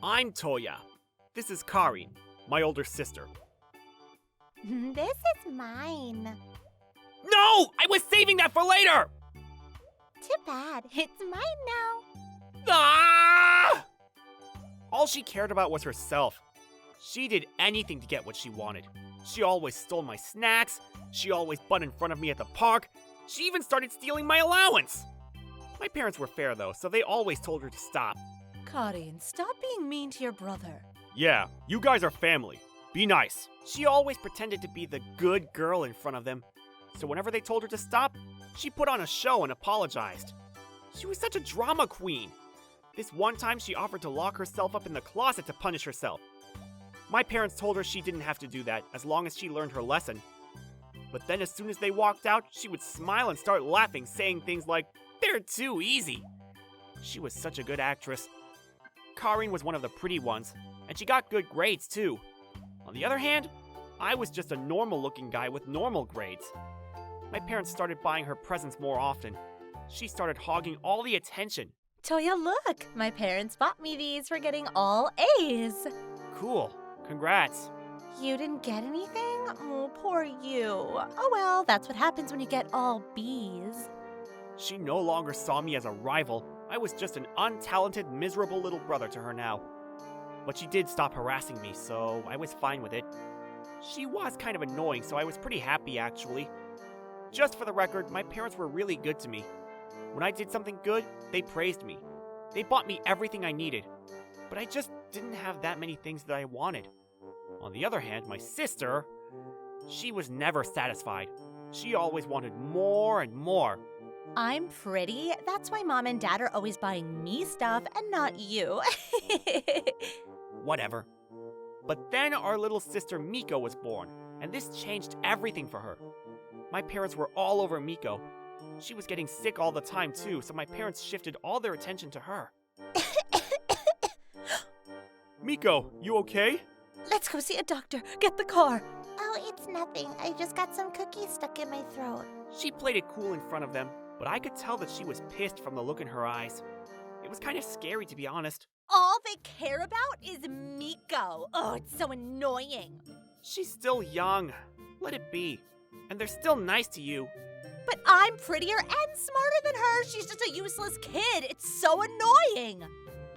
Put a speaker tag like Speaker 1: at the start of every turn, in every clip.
Speaker 1: I'm Toya. This is Karin, my older sister.
Speaker 2: This is mine.
Speaker 1: No! I was saving that for later!
Speaker 2: Too bad. It's mine now.
Speaker 1: Ah! All she cared about was herself. She did anything to get what she wanted. She always stole my snacks. She always butt in front of me at the park. She even started stealing my allowance. My parents were fair though, so they always told her to stop.
Speaker 3: Karin, stop being mean to your brother.
Speaker 1: Yeah, you guys are family. Be nice. She always pretended to be the good girl in front of them. So whenever they told her to stop, she put on a show and apologized. She was such a drama queen. This one time she offered to lock herself up in the closet to punish herself. My parents told her she didn't have to do that as long as she learned her lesson. But then as soon as they walked out, she would smile and start laughing, saying things like, "They're too easy." She was such a good actress. Karin was one of the pretty ones, and she got good grades too. On the other hand, I was just a normal-looking guy with normal grades. My parents started buying her presents more often. She started hogging all the attention.
Speaker 3: Toya, look! My parents bought me these for getting all A's.
Speaker 1: Cool. Congrats.
Speaker 3: You didn't get anything? Oh, poor you. Oh well, that's what happens when you get all B's.
Speaker 1: She no longer saw me as a rival. I was just an untalented, miserable little brother to her now. But she did stop harassing me, so I was fine with it. She was kind of annoying, so I was pretty happy actually. Just for the record, my parents were really good to me. When I did something good, they praised me. They bought me everything I needed. But I just didn't have that many things that I wanted. On the other hand, my sister, she was never satisfied. She always wanted more and more.
Speaker 3: I'm pretty. That's why Mom and Dad are always buying me stuff and not you.
Speaker 1: Whatever. But then our little sister Miko was born, and this changed everything for her. My parents were all over Miko. She was getting sick all the time too, so my parents shifted all their attention to her. Miko, you okay?
Speaker 3: Let's go see a doctor. Get the car.
Speaker 2: Oh, it's nothing. I just got some cookies stuck in my throat.
Speaker 1: She played it cool in front of them, but I could tell that she was pissed from the look in her eyes. It was kind of scary, to be honest.
Speaker 3: All they care about is Miko. Oh, it's so annoying.
Speaker 1: She's still young. Let it be. And they're still nice to you.
Speaker 3: But I'm prettier and smarter than her. She's just a useless kid. It's so annoying.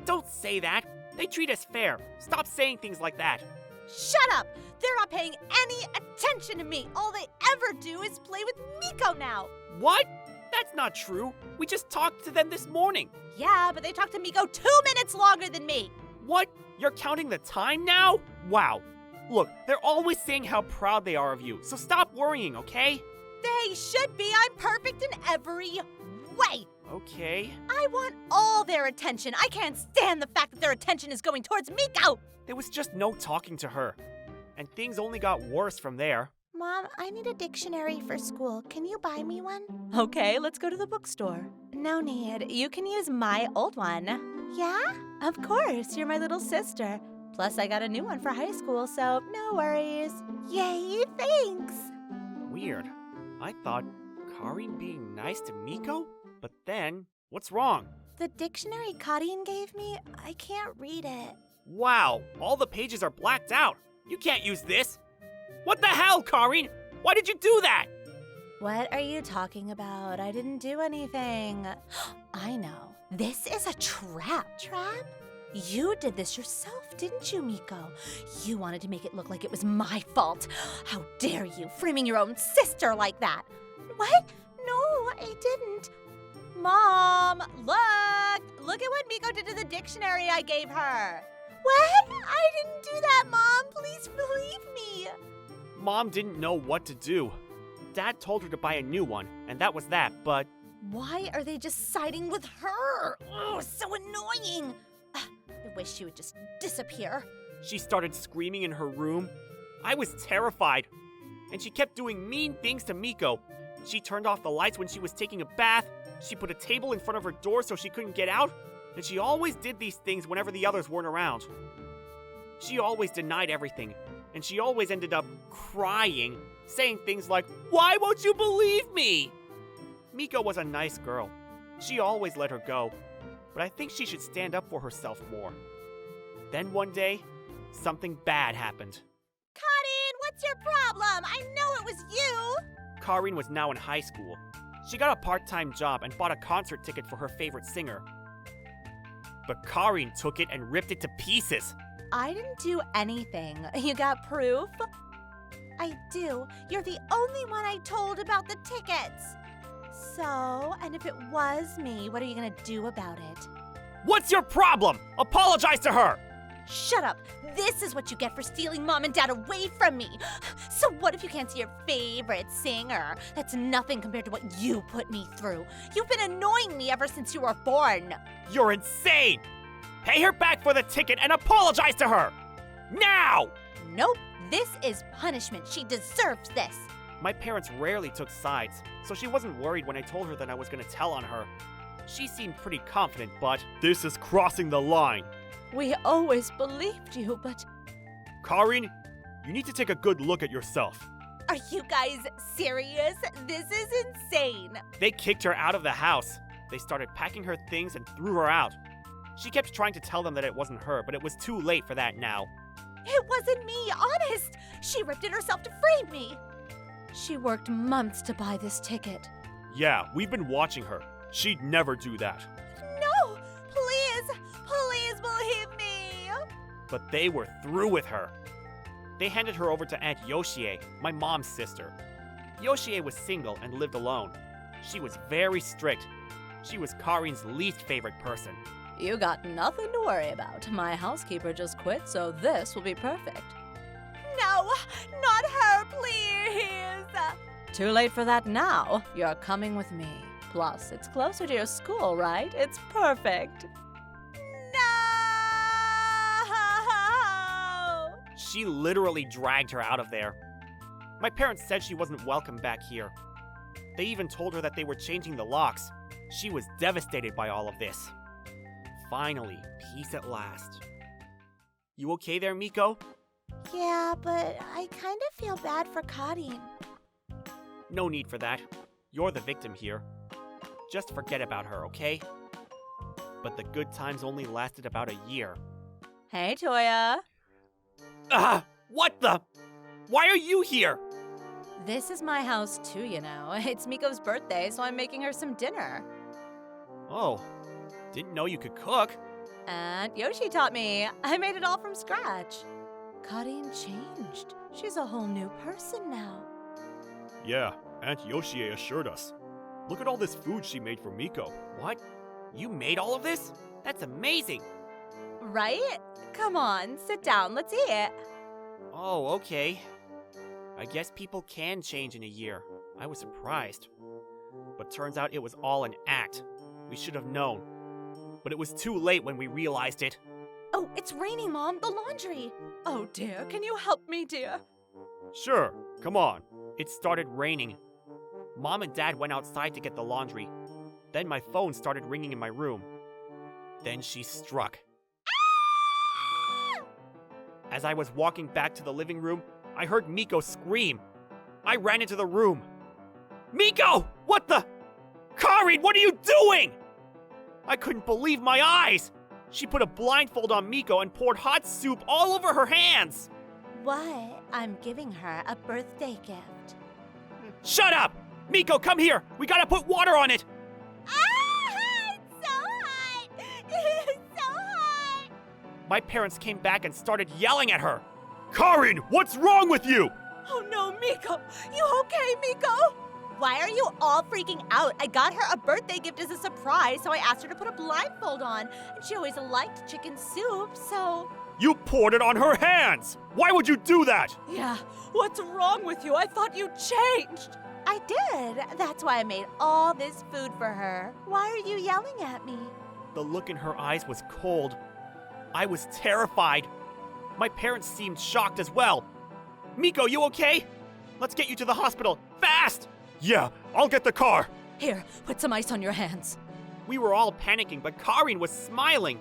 Speaker 1: Don't say that. They treat us fair. Stop saying things like that.
Speaker 3: Shut up! They're not paying any attention to me. All they ever do is play with Miko now.
Speaker 1: What? That's not true. We just talked to them this morning.
Speaker 3: Yeah, but they talked to Miko 2 minutes longer than me.
Speaker 1: What? You're counting the time now? Wow. Look, they're always saying how proud they are of you, so stop worrying, okay?
Speaker 3: They should be. I'm perfect in every way.
Speaker 1: Okay.
Speaker 3: I want all their attention. I can't stand the fact that their attention is going towards Miko.
Speaker 1: There was just no talking to her. And things only got worse from there.
Speaker 2: Mom, I need a dictionary for school. Can you buy me one?
Speaker 3: Okay, let's go to the bookstore. No need. You can use my old one.
Speaker 2: Yeah?
Speaker 3: Of course. You're my little sister. Plus, I got a new one for high school, so no worries.
Speaker 2: Yay, thanks.
Speaker 1: Weird. I thought Karin being nice to Miko? But then, what's wrong?
Speaker 2: The dictionary Karin gave me, I can't read it.
Speaker 1: Wow, all the pages are blacked out. You can't use this. What the hell, Karin? Why did you do that?
Speaker 3: What are you talking about? I didn't do anything. I know. This is a trap.
Speaker 2: Trap?
Speaker 3: You did this yourself, didn't you, Miko? You wanted to make it look like it was my fault. How dare you, framing your own sister like that?
Speaker 2: What? No, I didn't.
Speaker 3: Mom, look! Look at what Miko did to the dictionary I gave her.
Speaker 2: What? I didn't do that, Mom. Please believe me.
Speaker 1: Mom didn't know what to do. Dad told her to buy a new one, and that was that, but...
Speaker 3: Why are they just siding with her? Oh, so annoying. I wish she would just disappear.
Speaker 1: She started screaming in her room. I was terrified. And she kept doing mean things to Miko. She turned off the lights when she was taking a bath. She put a table in front of her door so she couldn't get out. And she always did these things whenever the others weren't around. She always denied everything. And she always ended up crying, saying things like, "Why won't you believe me?" Miko was a nice girl. She always let her go. But I think she should stand up for herself more. Then one day, something bad happened.
Speaker 2: Karin, what's your problem? I know it was you.
Speaker 1: Karin was now in high school. She got a part-time job and bought a concert ticket for her favorite singer. But Karin took it and ripped it to pieces.
Speaker 3: I didn't do anything. You got proof?
Speaker 2: I do. You're the only one I told about the tickets.
Speaker 3: So, and if it was me, what are you gonna do about it?
Speaker 1: What's your problem? Apologize to her!
Speaker 3: Shut up! This is what you get for stealing Mom and Dad away from me! So what if you can't see your favorite singer? That's nothing compared to what you put me through. You've been annoying me ever since you were born.
Speaker 1: You're insane! Pay her back for the ticket and apologize to her! Now!
Speaker 3: Nope, this is punishment. She deserves this.
Speaker 1: My parents rarely took sides, so she wasn't worried when I told her that I was gonna tell on her. She seemed pretty confident, but this is crossing the line.
Speaker 3: We always believed you, but...
Speaker 1: Karin, you need to take a good look at yourself.
Speaker 3: Are you guys serious? This is insane.
Speaker 1: They kicked her out of the house. They started packing her things and threw her out. She kept trying to tell them that it wasn't her, but it was too late for that now.
Speaker 3: It wasn't me, honest. She ripped it herself to frame me. She worked months to buy this ticket.
Speaker 1: Yeah, we've been watching her. She'd never do that.
Speaker 2: No, please believe me.
Speaker 1: But they were through with her. They handed her over to Aunt Yoshie, my mom's sister. Yoshie was single and lived alone. She was very strict. She was Karin's least favorite person.
Speaker 3: You got nothing to worry about. My housekeeper just quit, so this will be perfect.
Speaker 2: No, not her, please.
Speaker 3: Too late for that now. You're coming with me. Plus, it's closer to your school, right? It's perfect.
Speaker 2: No!
Speaker 1: She literally dragged her out of there. My parents said she wasn't welcome back here. They even told her that they were changing the locks. She was devastated by all of this. Finally, peace at last. You okay there, Miko?
Speaker 2: Yeah, but I kind of feel bad for Karin.
Speaker 1: No need for that. You're the victim here. Just forget about her, okay? But the good times only lasted about a year.
Speaker 3: Hey, Toya.
Speaker 1: What the? Why are you here?
Speaker 3: This is my house too, you know. It's Miko's birthday, so I'm making her some dinner.
Speaker 1: Oh, didn't know you could cook.
Speaker 3: And Yoshi taught me. I made it all from scratch. Karin changed. She's a whole new person now.
Speaker 1: Yeah, Aunt Yoshie assured us. Look at all this food she made for Miko. What? You made all of this? That's amazing.
Speaker 3: Right? Come on, sit down. Let's eat.
Speaker 1: Oh, okay. I guess people can change in a year. I was surprised. But turns out it was all an act. We should have known. But it was too late when we realized it.
Speaker 3: Oh, it's raining, Mom. The laundry. Oh, dear. Can you help me, dear?
Speaker 1: Sure, come on. It started raining. Mom and Dad went outside to get the laundry. Then my phone started ringing in my room. Then she struck. As I was walking back to the living room, I heard Miko scream. I ran into the room. Miko! What the? Karin, what are you doing? I couldn't believe my eyes. She put a blindfold on Miko and poured hot soup all over her hands.
Speaker 3: What? I'm giving her a birthday gift.
Speaker 1: Shut up! Miko, come here! We gotta put water on it!
Speaker 2: It's so hot! It's so hot!
Speaker 1: My parents came back and started yelling at her. Karin, what's wrong with you?
Speaker 3: Oh no, Miko! You okay, Miko? Why are you all freaking out? I got her a birthday gift as a surprise, so I asked her to put a blindfold on. And she always liked chicken soup, so...
Speaker 1: You poured it on her hands! Why would you do that?
Speaker 3: Yeah, what's wrong with you? I thought you changed. I did. That's why I made all this food for her. Why are you yelling at me?
Speaker 1: The look in her eyes was cold. I was terrified. My parents seemed shocked as well. Miko, you okay? Let's get you to the hospital, fast! Yeah, I'll get the car.
Speaker 3: Here, put some ice on your hands.
Speaker 1: We were all panicking, but Karin was smiling.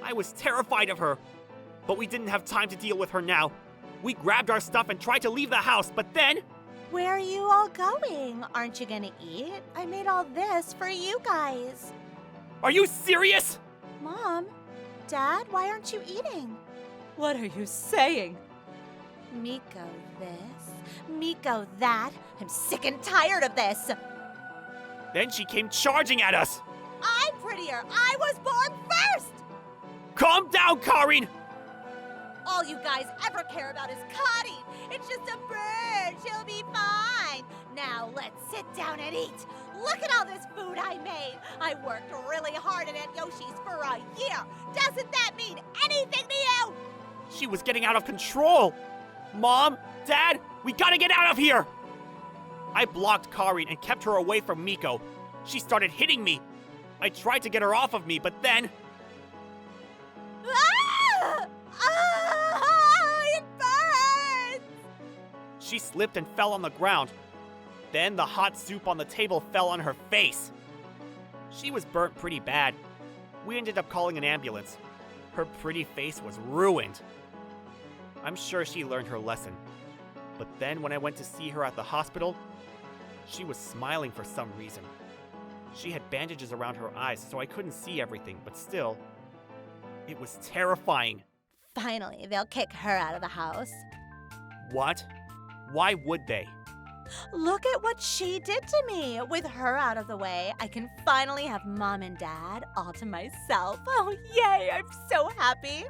Speaker 1: I was terrified of her. But we didn't have time to deal with her now. We grabbed our stuff and tried to leave the house, but then...
Speaker 2: Where are you all going? Aren't you gonna eat? I made all this for you guys.
Speaker 1: Are you serious?
Speaker 2: Mom, Dad, why aren't you eating?
Speaker 3: What are you saying?
Speaker 2: Miko this, Miko that. I'm sick and tired of this.
Speaker 1: Then she came charging at us!
Speaker 2: I'm prettier. I was born first!
Speaker 1: Calm down, Karin!
Speaker 2: All you guys ever care about is Cotty. It's just a bird. She'll be fine. Now let's sit down and eat. Look at all this food I made. I worked really hard at Aunt Yoshi's for a year. Doesn't that mean anything to you?
Speaker 1: She was getting out of control! Mom, Dad, we gotta get out of here! I blocked Karin and kept her away from Miko. She started hitting me. I tried to get her off of me, but then...
Speaker 2: Ah! Ah! It burns!
Speaker 1: She slipped and fell on the ground. Then the hot soup on the table fell on her face. She was burnt pretty bad. We ended up calling an ambulance. Her pretty face was ruined. I'm sure she learned her lesson. But then when I went to see her at the hospital, she was smiling for some reason. She had bandages around her eyes, so I couldn't see everything, but still, it was terrifying.
Speaker 2: Finally, they'll kick her out of the house.
Speaker 1: What? Why would they?
Speaker 2: Look at what she did to me. With her out of the way, I can finally have Mom and Dad all to myself. Oh, yay, I'm so happy.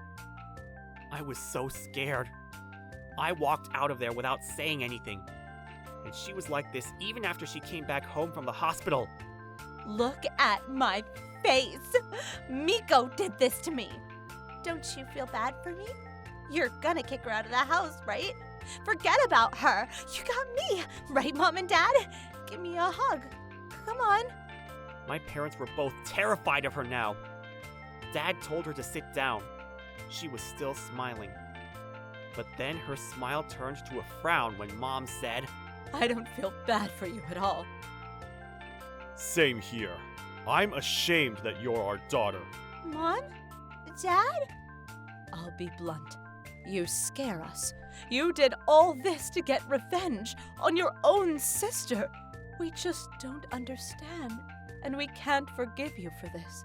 Speaker 1: I was so scared. I walked out of there without saying anything. And she was like this even after she came back home from the hospital.
Speaker 2: Look at my face. Miko did this to me. Don't you feel bad for me? You're gonna kick her out of the house, right? Forget about her. You got me, right, Mom and Dad? Give me a hug. Come on.
Speaker 1: My parents were both terrified of her now. Dad told her to sit down. She was still smiling. But then her smile turned to a frown when Mom said,
Speaker 3: I don't feel bad for you at all.
Speaker 4: Same here. I'm ashamed that you're our daughter.
Speaker 2: Mom? Dad?
Speaker 3: I'll be blunt. You scare us. You did all this to get revenge on your own sister. We just don't understand, and we can't forgive you for this.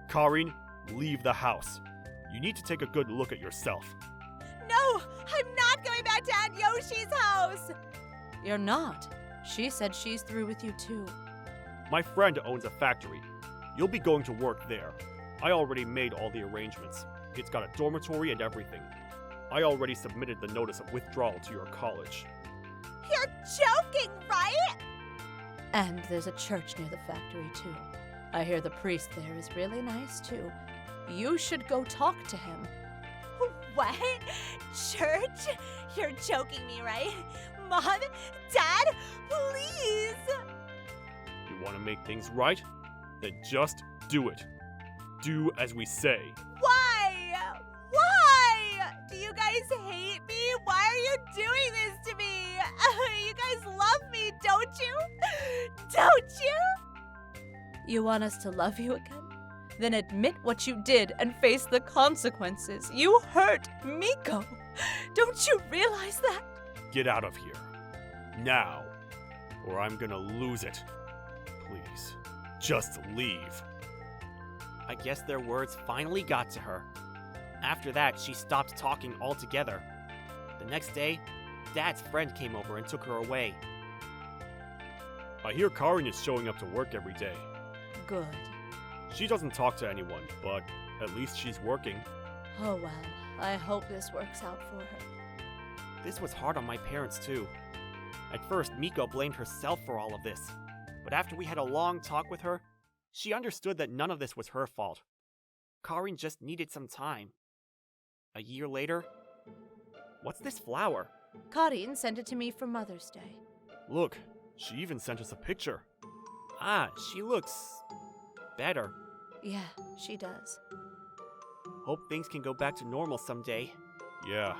Speaker 4: Karin, leave the house. You need to take a good look at yourself.
Speaker 2: No, I'm not going back to Aunt Yoshi's house.
Speaker 3: You're not. She said she's through with you too.
Speaker 4: My friend owns a factory. You'll be going to work there. I already made all the arrangements. It's got a dormitory and everything. I already submitted the notice of withdrawal to your college.
Speaker 2: You're joking, right?
Speaker 3: And there's a church near the factory too. I hear the priest there is really nice too. You should go talk to him.
Speaker 2: What? Church? You're joking me, right? Mom? Dad? Please!
Speaker 4: You want to make things right? Then just do it. Do as we say.
Speaker 2: Why? Why? Do you guys hate me? Why are you doing this to me? You guys love me, don't you? Don't you?
Speaker 3: You want us to love you again? Then admit what you did and face the consequences. You hurt Miko. Don't you realize that?
Speaker 4: Get out of here. Now, or I'm gonna lose it. Please, just leave.
Speaker 1: I guess their words finally got to her. After that, she stopped talking altogether. The next day, Dad's friend came over and took her away.
Speaker 4: I hear Karin is showing up to work every day.
Speaker 3: Good.
Speaker 4: She doesn't talk to anyone, but at least she's working.
Speaker 3: Oh well, I hope this works out for her.
Speaker 1: This was hard on my parents, too. At first, Miko blamed herself for all of this. But after we had a long talk with her, she understood that none of this was her fault. Karin just needed some time. A year later, what's this flower?
Speaker 3: Karin sent it to me for Mother's Day.
Speaker 4: Look, she even sent us a picture.
Speaker 1: Ah, she looks better.
Speaker 3: Yeah, she does.
Speaker 1: Hope things can go back to normal someday.
Speaker 4: Yeah.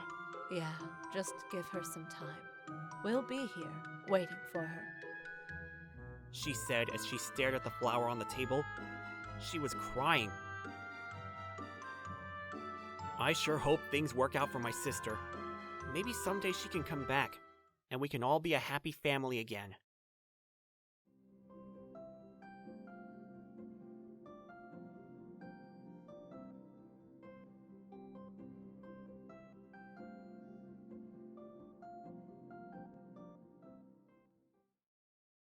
Speaker 3: Yeah, just give her some time. We'll be here, waiting for her.
Speaker 1: She said as she stared at the flower on the table. She was crying. I sure hope things work out for my sister. Maybe someday she can come back, and we can all be a happy family again.